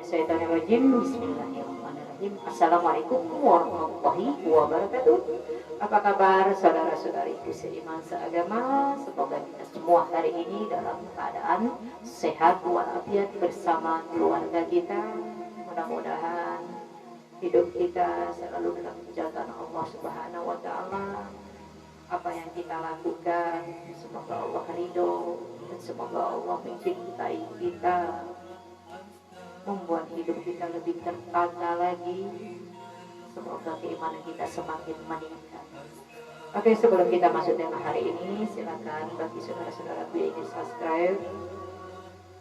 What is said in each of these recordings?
minasyaitonirrajim. Bismillahirrahmanirrahim. Assalamualaikum warahmatullahi wabarakatuh. Apa kabar saudara-saudariku seiman seagama? Semoga kita semua hari ini dalam keadaan sehat walafiat bersama keluarga kita. Mudah-mudahan hidup kita selalu dalam penjagaan Allah Subhanahu wa taala. Apa yang kita lakukan semoga Allah ridho dan semoga Allah mencintai kita, membuat hidup kita lebih tertata lagi. Semoga keimanan kita semakin meningkat. Oke, sebelum kita masuk tema hari ini, silakan bagi saudara-saudara yang ingin subscribe,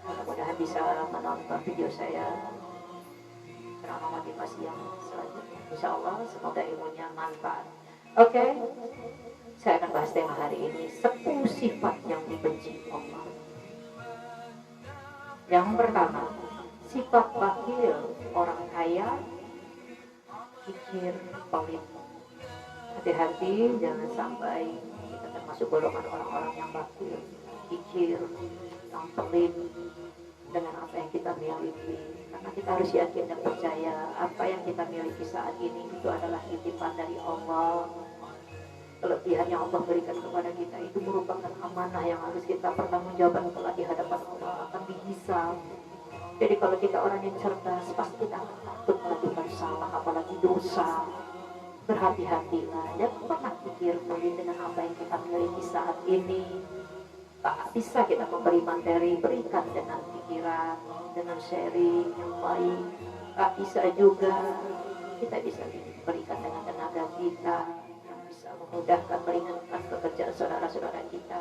mudah-mudahan bisa menonton video saya karena motivasi yang selanjutnya. Insya Allah semoga ilmunya manfaat. Oke, saya akan bahas tema hari ini 10 sifat yang dibenci Allah. Yang pertama, sifat bakhil orang kaya, kikir, pelit. Hati-hati jangan sampai kita termasuk golongan orang-orang yang bakhil, kikir, yang pelit dengan apa yang kita miliki. Karena kita harus yakin dan percaya apa yang kita miliki saat ini itu adalah titipan dari Allah. Kelebihan yang Allah berikan kepada kita itu merupakan amanah yang harus kita pertanggungjawabkan kelak di hadapan Allah, akan dihisab. Jadi kalau kita orang yang cerdas, pasti kita akan takut melakukan salah, apalagi dosa. Berhati-hatilah, jangan pernah pikir pelit dengan apa yang kita miliki saat ini. Tak bisa kita memberi materi, berikan dengan pikiran, dengan sharing yang baik. Tak bisa juga kita bisa berikan dengan tenaga kita, bisa memudahkan meringankan pekerjaan saudara-saudara kita.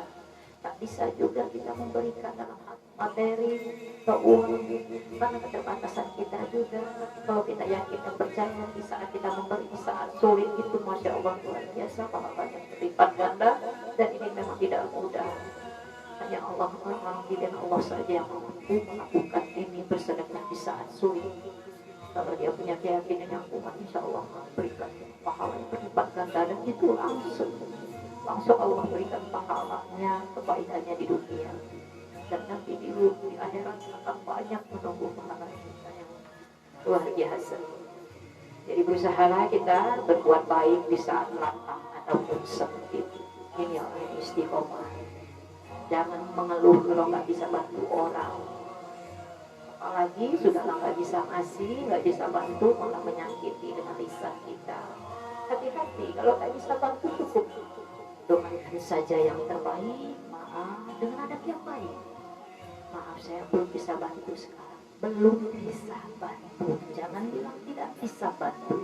Tak bisa juga kita memberikan dalam materi atau uang karena keterbatasan kita juga. Kalau kita yakin dan percaya di saat kita memberi di saat sulit itu, masya Allah luar biasa, pahalanya berlipat ganda, dan ini memang tidak mudah. Hanya Allah, orang-orang pilihan Allah saja yang mampu melakukan ini, bersedekah di saat sulit. Kalau dia punya keyakinan yang kuat, insya Allah berikan pahala yang berlipat ganda, dan itu langsung Allah berikan pahalanya, kebaikannya di dunia, dan nanti di akhirat akan banyak menunggu pahala kita yang luar biasa. Jadi berusahalah kita berbuat baik di saat lapang ataupun sempit. Ini orang yang istiqomah. Jangan mengeluh kalau nggak bisa bantu orang, apalagi sudah nggak bisa ngasih, nggak bisa bantu, malah menyakiti dengan lisan kita. Hati-hati, kalau nggak bisa bantu cukup doakan saja yang terbaik, maaf dengan adab yang baik. Maaf, saya belum bisa bantu sekarang, belum bisa bantu. Jangan bilang tidak bisa bantu.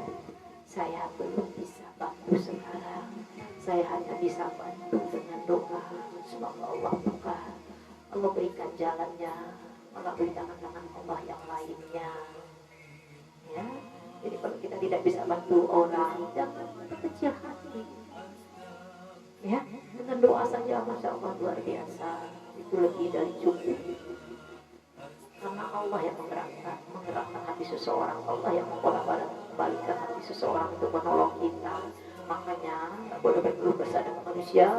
Saya belum bisa bantu sekarang, saya hanya bisa bantu dengan doa. Semoga Allah buka, Allah berikan jalannya melalui tangan-tangan Allah yang lainnya. Ya, jadi kalau kita tidak bisa bantu orang, jangan berkecil hati. Ya, dengan doa saja masya Allah luar biasa, itu lebih dari cukup. Karena Allah yang menggerakkan hati seseorang, Allah yang membolak-balikkan hati seseorang untuk menolong kita. Makanya tak boleh berkeluh kesah dengan manusia,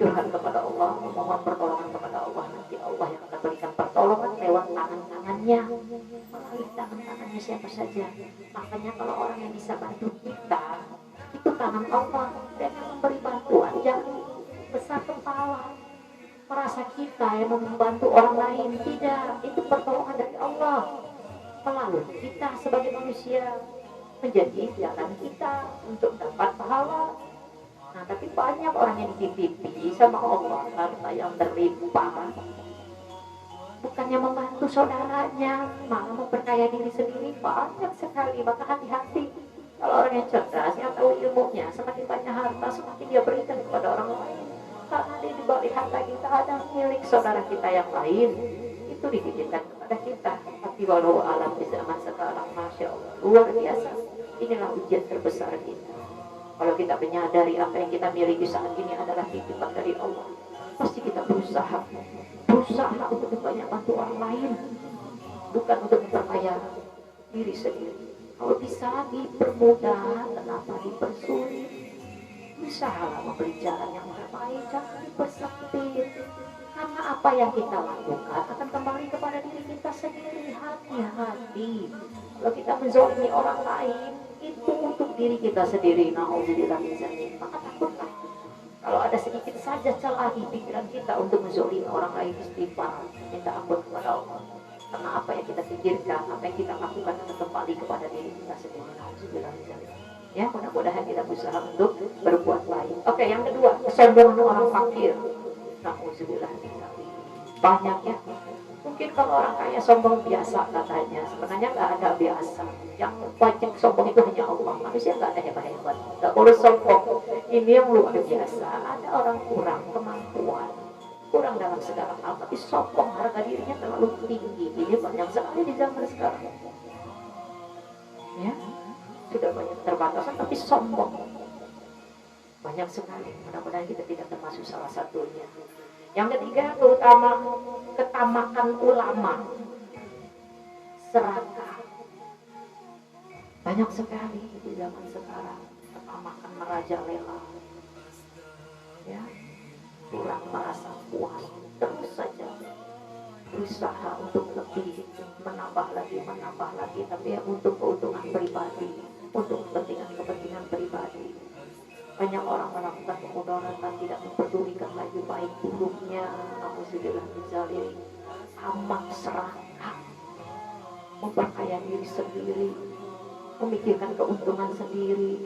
curhat kepada Allah, memohon pertolongan kepada Allah. Nanti Allah yang akan berikan pertolongan lewat tangan-tangannya, melalui tangan-tangannya siapa saja. Makanya kalau orang yang bisa bantu kita, itu tangan Allah, dan yang memberi bantuan jangan besar kepala, merasa kita yang membantu orang lain. Tidak, itu pertolongan dari Allah melalui kita sebagai manusia, menjadi jalan kita untuk dapat pahala. Nah, tapi banyak orang yang dititipi sama Allah harta yang berlimpah, bukannya membantu saudaranya, malah memperkaya diri sendiri. Banyak sekali, maka hati-hati. Kalau orang yang cerdas, yang tahu ilmunya, semakin banyak harta, semakin dia berikan kepada orang lain. Karena di balik harta kita ada milik saudara kita yang lain, itu dititipkan kepada kita. Tapi walau alam di zaman sekarang, masya Allah, luar biasa. Inilah ujian terbesar kita. Kalau kita menyadari apa yang kita miliki saat ini adalah titipan dari Allah, pasti kita berusaha untuk banyak bantu orang lain, bukan untuk memperkaya diri sendiri. Kalau bisa dipermudah, kenapa dipersulit? Usahalah memberi jalan yang terbaik, jangan dipersempit. Karena apa yang kita lakukan akan kembali kepada diri kita sendiri. Hati-hati. Kalau kita menzalimi orang lain, itu untuk diri kita sendiri. Na'udzubillah min dzalik. Maka takutlah. Kalau ada sedikit saja celah di pikiran kita untuk menzalimi orang lain, istighfar, minta ampun kepada Allah. Karena apa yang kita pikirkan, apa yang kita lakukan akan kembali kepada diri kita sendiri. Na'udzubillah min dzalik. Ya, mudah-mudahan kita berusaha untuk berbuat baik. Oke, yang kedua, kesombongan orang fakir. Na'udzubillah min dzalik. Banyak ya. Mungkin kalau orang kaya sombong biasa katanya, sebenarnya nggak ada biasa. Yang wajib sombong itu hanya Allah. Manusia nggak ada hebat-hebat. Nggak boleh sombong. Ini yang luar biasa. Ada orang kurang kemampuan, kurang dalam segala hal, tapi sombong, harga dirinya terlalu tinggi. Ini banyak sekali di zaman sekarang. Ya, sudah banyak terbatasan, tapi sombong banyak sekali. Mudah-mudahan kita tidak termasuk salah satunya. Yang ketiga, ketamakan ulama, serakah. Banyak sekali di zaman sekarang ketamakan merajalela. Ya, kurang merasa puas, terus saja berusaha untuk lebih menambah lagi, tapi ya untuk keuntungan pribadi, untuk kepentingan pribadi. Banyak orang melakukan kemudaratan, tidak memperdulikan lagi baik buruknya. Na'udzubillah min dzalik. Amat serakah, memperkaya diri sendiri, memikirkan keuntungan sendiri,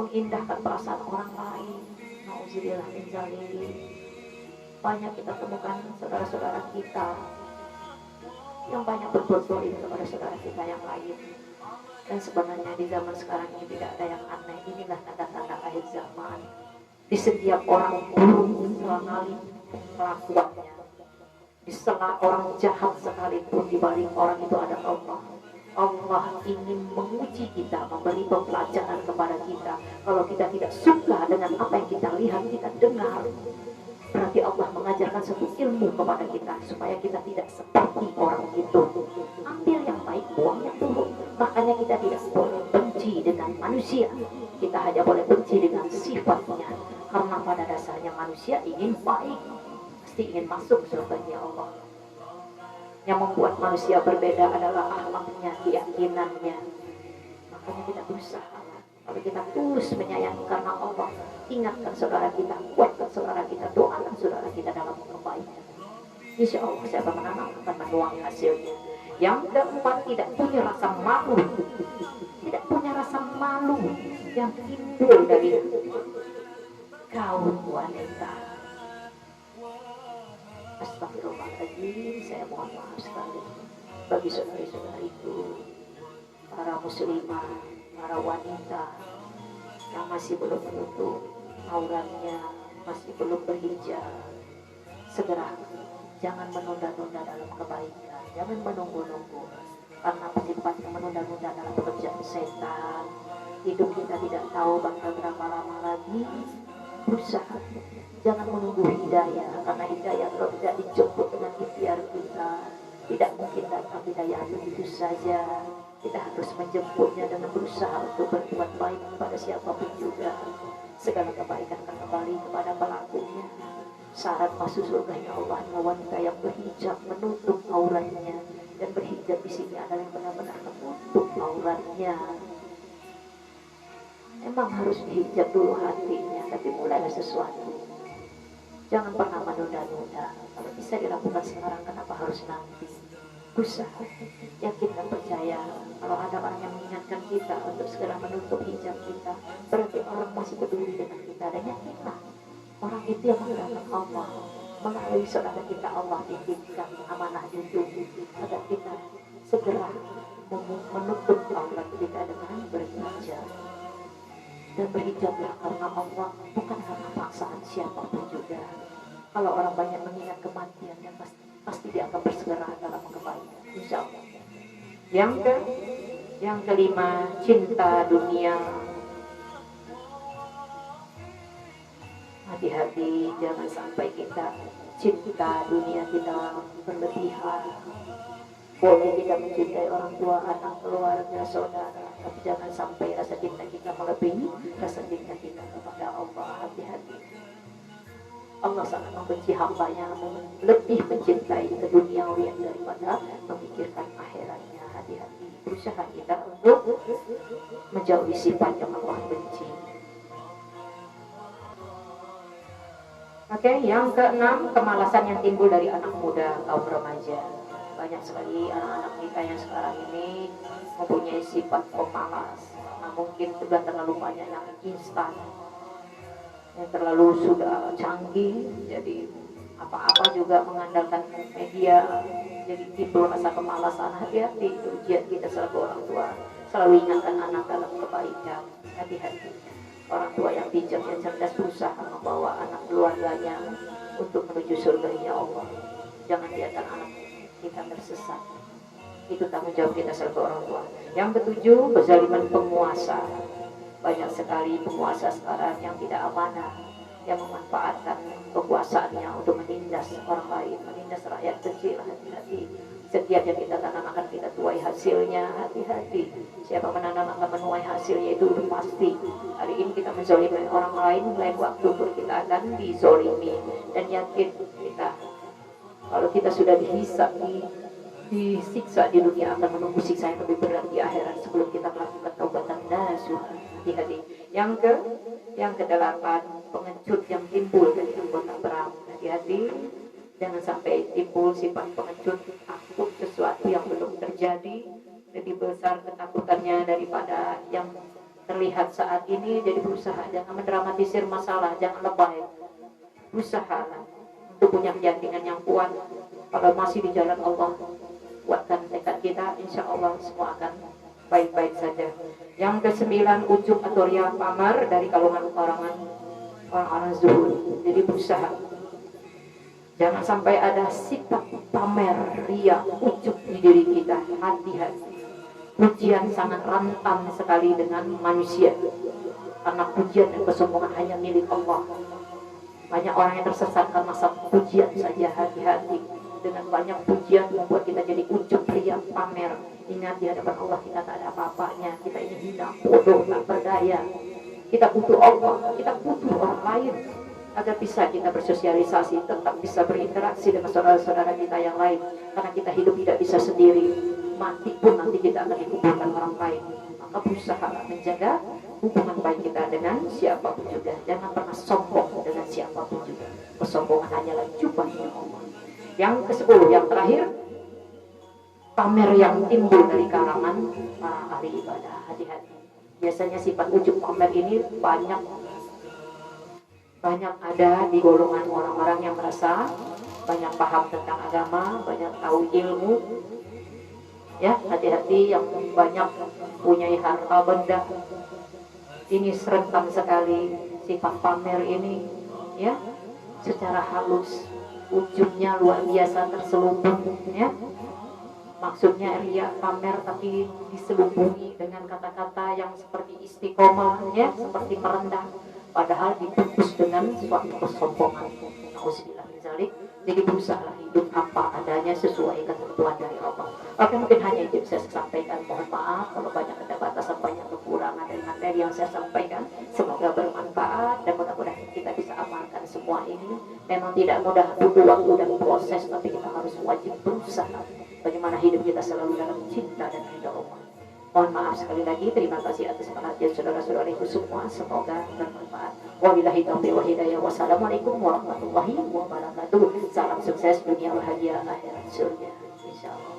mengindahkan perasaan orang lain. Na'udzubillah min dzalik. Banyak kita temukan saudara-saudara kita yang banyak berbuat zalim kepada saudara kita yang lain. Dan sebenarnya di zaman sekarang ini tidak ada yang aneh. Inilah tanda-tanda akhir zaman. Di setiap orang buruk sekali kelakuannya, di sela orang jahat sekalipun, di balik orang itu ada Allah. Allah ingin menguji kita, memberi pembelajaran kepada kita. Kalau kita tidak suka dengan apa yang kita lihat, kita dengar, berarti Allah mengajarkan satu ilmu kepada kita supaya kita tidak seperti orang itu. Ambil yang baik, buang yang buruk. Makanya kita tidak boleh benci dengan manusia. Kita hanya boleh benci dengan sifatnya. Karena pada dasarnya manusia ingin baik, pasti ingin masuk surganya Allah. Yang membuat manusia berbeda adalah akhlaknya, keyakinannya. Makanya kita berusaha. Kalau kita tulus menyayangi karena Allah, ingatkan saudara kita, kuatkan saudara kita, doakan saudara kita dalam kebaikan. Insya Allah siapa menanam akan menuai hasilnya. Yang keempat, tidak punya rasa malu. Tidak punya rasa malu yang timbul dari kaum wanita. Astagfirullahaladzim, saya mohon maaf sekali bagi saudari-saudariku, para muslimah, para wanita yang masih belum menutup auratnya, masih belum berhijab. Segera, jangan menunda-nunda dalam kebaikan. Jangan menunggu-nunggu, karena sifatnya menunda-nunda dalam pekerjaan setan. Hidup kita tidak tahu bakal berapa lama lagi. Berusaha, jangan menunggu hidayah, karena hidayah kalau tidak dijemput dengan ikhtiar kita, tidak mungkin datang hidayah begitu saja. Kita harus menjemputnya dengan berusaha untuk berbuat baik kepada siapapun juga. Segala kebaikan akan kembali kepada pelakunya. Syarat masuk surganya Allah adalah wanita yang berhijab, menutup auratnya. Dan berhijab di sini adalah yang benar-benar menutup auratnya. Emang harus dihijab dulu hatinya, tapi mulailah sesuatu. Jangan pernah menunda-nunda. Kalau bisa dilakukan sekarang, kenapa harus nanti? Berusaha, yakin dan percaya. Kalau ada orang yang mengingatkan kita untuk segera menutup hijab kita, berarti orang masih peduli dengan kita. Dan yakinlah, orang itu yang menggunakan Allah. Melalui saudara kita Allah titipkan amanah itu agar kita segera menutup aurat kita dengan berhijab. Dan berhijablah karena Allah, bukan karena paksaan siapapun juga. Kalau orang banyak mengingat kematian, dan pasti dia akan bersegera dalam kebaikan, insya Allah. Yang kelima, cinta dunia. Hati-hati, jangan sampai kita cinta dunia kita berlebihan. Boleh kita mencintai orang tua, anak, keluarga, saudara, tapi jangan sampai rasa cinta kita melebihi rasa cinta kita kepada Allah. Hati-hati. Allah sangat membenci hambanya, lebih mencintai keduniawian daripada memikirkan akhiratnya. Hati-hati, berusaha kita untuk menjauhi sifat yang Allah benci. Oke, yang keenam, kemalasan yang timbul dari anak muda, kaum remaja. Banyak sekali anak-anak kita yang sekarang ini mempunyai sifat pemalas. Nah, mungkin sudah terlalu banyak yang instan, yang terlalu sudah canggih, jadi apa-apa juga mengandalkan media, jadi timbul rasa kemalasan. Hati-hati, itu ujian kita selaku orang tua. Selalu ingatkan anak dalam kebaikan. Hati-hati, orang tua yang bijak, yang cerdas berusaha membawa anak keluarganya untuk menuju surga-Nya Allah. Jangan biarkan anak kita tersesat. Itu tanggung jawab kita sebagai orang tua. Yang ketujuh, kezaliman penguasa. Banyak sekali penguasa sekarang yang tidak amanah, yang memanfaatkan kekuasaannya untuk menindas orang lain, menindas rakyat kecil. Hati-hati, setiap yang kita tanam akan kita tuai hasilnya. Hati-hati, siapa menanam akan menuai hasilnya, itu udah pasti. Hari ini kita menzolimi orang lain, lain waktu pun kita akan dizolimi. Dan yakin kita, kalau kita sudah disiksa di dunia, akan menunggu siksa yang lebih berat di akhirat sebelum kita melakukan taubatan nasuh. Hati-hati. Yang kedelapan, pengecut yang timbul dari anggota perang. Hati-hati, jangan sampai timbul sifat pengecut, takut sesuatu yang belum terjadi, lebih besar ketakutannya daripada yang terlihat saat ini. Jadi berusaha jangan mendramatisir masalah, jangan lebay. Berusaha untuk punya keyakinan yang kuat. Kalau masih di jalan Allah, kuatkan tekad kita, insya Allah semua akan baik-baik saja. Yang kesembilan, ujub atau riya, pamer dari kalangan orang-orang zuhud. Jadi berusaha jangan sampai ada sifat pamer, riya, ujub di diri kita. Hati-hati, pujian sangat rentan sekali dengan manusia, karena pujian dan kesombongan hanya milik Allah. Banyak orang yang tersesat karena satu pujian saja. Hati-hati, dengan banyak pujian membuat kita jadi ujub, riya, pamer. Ingat, di hadapan Allah kita tak ada apa-apanya. Kita ini hina, bodoh, tak berdaya. Kita butuh Allah, kita butuh orang lain agar bisa kita bersosialisasi, tetap bisa berinteraksi dengan saudara-saudara kita yang lain. Karena kita hidup tidak bisa sendiri, mati pun nanti kita akan dikuburkan orang lain. Maka berusaha menjaga hubungan baik kita dengan siapapun juga. Jangan pernah sombong dengan siapapun juga. Kesombongan hanyalah jubahnya Allah. Yang ke-10, yang terakhir, pamer yang timbul dari kalangan para ahli ibadah. Hati-hati. Biasanya sifat ujub pamer ini banyak ada di golongan orang-orang yang merasa banyak paham tentang agama, banyak tahu ilmu. Ya, hati-hati, yang banyak punya harta benda. Ini serentan sekali sifat pamer ini, ya, secara halus. Ujubnya luar biasa terselubung, ya. Maksudnya riya, pamer, tapi diselubungi dengan kata-kata yang seperti istiqomah, ya, seperti merendah, padahal dibungkus dengan suatu kesombongan. Nauzubillah min dzalik. Jadi berusaha hidup apa adanya sesuai ketentuan dari Allah. Oke, mungkin hanya itu bisa saya sampaikan. Mohon maaf kalau banyak keterbatasan, banyak kekurangan dari materi yang saya sampaikan. Semoga bermanfaat dan mudah-mudahan kita bisa amalkan semua ini. Memang tidak mudah, butuh waktu dan proses, tapi kita harus wajib berusaha bagaimana hidup kita selalu dalam cinta dan ridha Allah. Mohon maaf sekali lagi, terima kasih atas perhatian saudara-saudariku semua, semoga bermanfaat. Wabillahi taufiq wa hidayah. Wassalamualaikum warahmatullahi wabarakatuh. Salam sukses dunia bahagia akhirat surga, insyaallah.